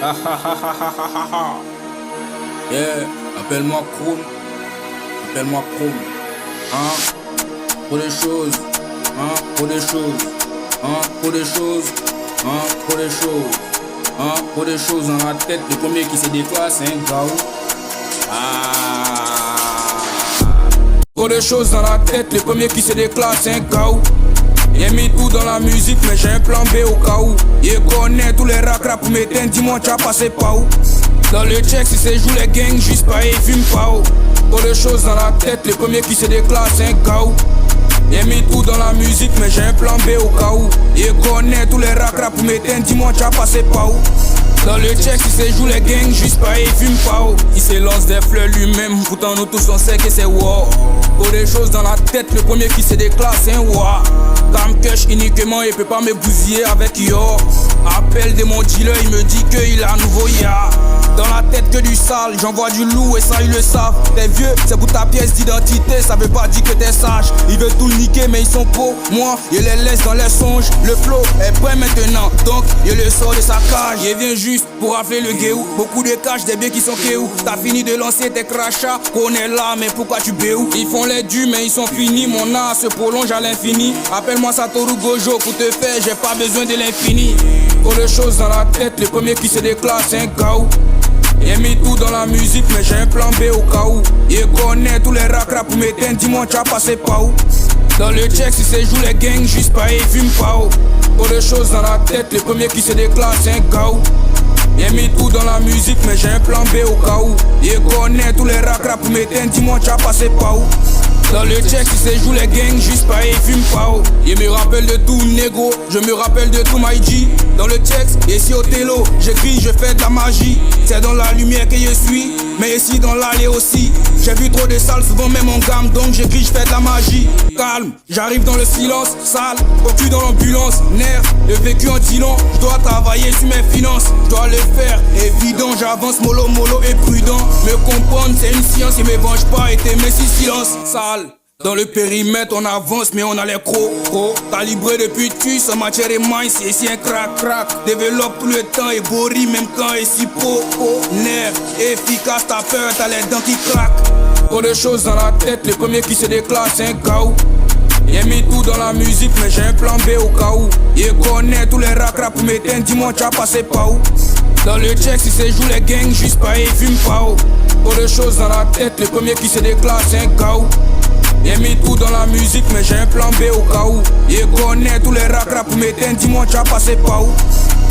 Yeah, appelle-moi Chrome. Appelle-moi Chrome. Hein? Pour des choses. Hein? Pour des choses. Hein? Pour des choses. Hein? Pour des choses. Hein? Pour des choses dans la tête. Le premier qui se déclasse, c'est un gars. Pour des choses dans la tête. Le premier qui se déclasse, c'est un gars. J'ai mis tout dans la musique, mais j'ai un plan B au cas où. Il connaît tous les racras pour m'éteindre, dis-moi tu as passé par où. Dans le check, si c'est joue les gangs, juste pas et fume pas où. Pour des choses dans la tête, le premier qui se déclare c'est un cas où. J'ai mis tout dans la musique, mais j'ai un plan B au cas où. Il connaît tous les racras pour m'éteindre, dis-moi tu as passé par où. Dans le check, si c'est joue les gangs, juste pas et fume pas où. Il s'élance des fleurs lui-même, pourtant nous tous on sait que c'est wow. Pour des choses dans la tête, le premier qui se déclare c'est un wow. Cam cash uniquement, il peut pas me bousiller avec yo. Appel de mon dealer, il me dit qu'il a un nouveau ya. Dans la tête que du sale, j'envoie du loup et ça ils le savent. T'es vieux, c'est pour ta pièce d'identité, ça veut pas dire que t'es sage. Ils veulent tout niquer mais ils sont pauvres, moi je les laisse dans les songes. Le flow est prêt maintenant, donc je le sors de sa cage. Il vient juste pour rafler le guéou. Beaucoup de cash, des biens qui sont kéou. T'as fini de lancer tes crachats, qu'on est là mais pourquoi tu béou? Ils font les durs mais ils sont finis, mon art se prolonge à l'infini. Appelle-moi Satoru Gojo pour te faire, j'ai pas besoin de l'infini. Pour les choses dans la tête, le premier qui se déclare c'est un gaou. J'ai mis tout dans la musique, mais j'ai un plan B au cas où. Il connaît tous les racras pour m'éteindre, dis-moi tu as passé par où. Dans le check, si c'est joue les gangs, juste pas et fume pas où. Pour les choses dans la tête, le premier qui se déclare c'est un gaou. J'ai mis tout dans la musique, mais j'ai un plan B au cas où. Il connaît tous les racras pour m'éteindre, dis-moi tu as passé par où. Dans le check, si c'est joue les gangs, juste pas et fume pas où. Il me rappelle de tout négro, je me rappelle de tout my G. Dans le texte, ici au télo, j'écris, je fais de la magie. C'est dans la lumière que je suis, mais ici dans l'allée aussi. J'ai vu trop de salles, souvent même en gamme, donc j'écris, je fais de la magie. Calme, j'arrive dans le silence, sale, au cul dans l'ambulance. Nerf, le vécu en dilon, je dois travailler sur mes finances. Je dois le faire, évident, j'avance mollo, mollo et prudent. Me comprendre, c'est une science, il me venge pas et t'aimer si silence, sale. Dans le périmètre on avance mais on a les crocs. Calibré depuis tu sans matière et main, c'est ici un crack. Développe tout le temps et bourri même quand et si nerf, efficace, t'as peur, t'as les dents qui craquent. Pour des choses dans la tête, le premier qui se déclare c'est un gaou. J'ai mis tout dans la musique mais j'ai un plan B au cas où. Il connaît tous les racras pour m'éteindre, dis-moi tu as passé par où. Dans le check, si c'est joue les gangs, juste pas et fume pas où. Pour des choses dans la tête, le premier qui se déclare c'est un gaou. J'ai mis tout dans la musique, mais j'ai un plan B au cas où. Il connaît tous les racras pour m'éteindre, dis-moi tu as passé par où.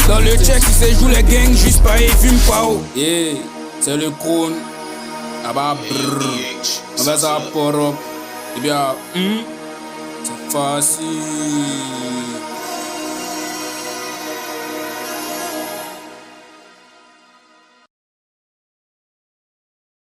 Dans le check, si c'est joue les gangs, juste pas et fume pas où. Yeah, c'est le Chrome. Ah bah brrr, on va ça pour up. Eh bien, c'est facile.